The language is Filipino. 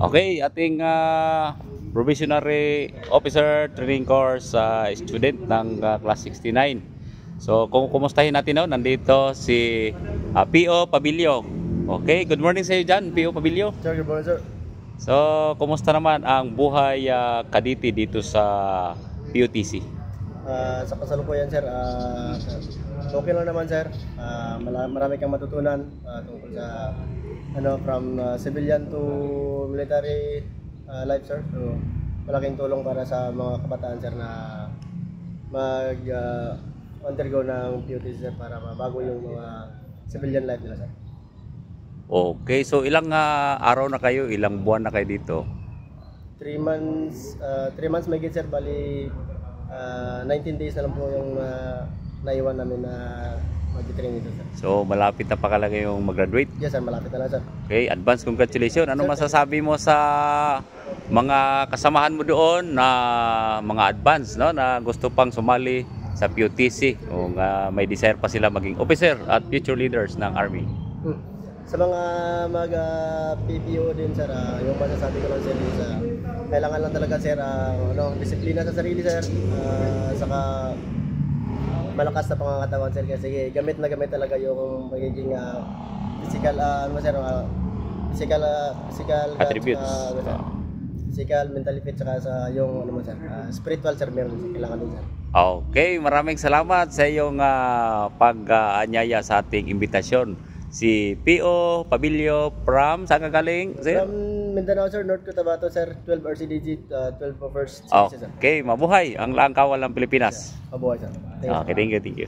Okay, ating probationary officer training course student ng class 69. So, kumustahin natin no? Nandito si P.O. Pabilio. Okay, good morning sa iyo dyan, P.O. Pabilio. Sir, good morning, sir. So, kumusta naman ang buhay kaditi dito sa PUTC? Sa kasalukuyan, sir, okay lang naman, sir. Marami kang matutunan tungkol sa from civilian to military life, sir. So, malaking tulong para sa mga kabataan, sir, na mag-undergo ng PUTC, sir, para mabago yung mga civilian life nila, sir. Okay, so ilang araw na kayo, ilang buwan na kayo dito? 3 months, 3 months may sir, bali 19 days na lang po yung naiwan namin na mag-training dito, sir. So, malapit na pa talaga yung mag-graduate? Yes, sir, malapit na lang, sir. Okay, advance congratulations. Ano masasabi mo sa mga kasamahan mo doon na mga advance, no, na gusto pang sumali sa PUTC o may desire pa sila maging officer at future leaders ng Army? Sa mga mag-PPO din, sir, yung masasabi ko lang, sir, is kailangan lang talaga, sir, disiplina sa sarili, sir, saka malakas na pangangatawan, sir, kasi gamit na gamit talaga yung magiging physical, physical attributes, physical, mentally fit, saka sa yung sir, spiritual, sir, meron kailangan din, sir. Okay, maraming salamat sa iyong pag-anyaya sa ating imbitasyon. Si P.O. Pabilio from saan ka galing, sir? From Mindanao, sir, North Cotabato, sir, 12 RCDG, 12 for first, Okay, mabuhay ang Laang Kawal ng Pilipinas. Mabuhay, sir. Okay, thank you.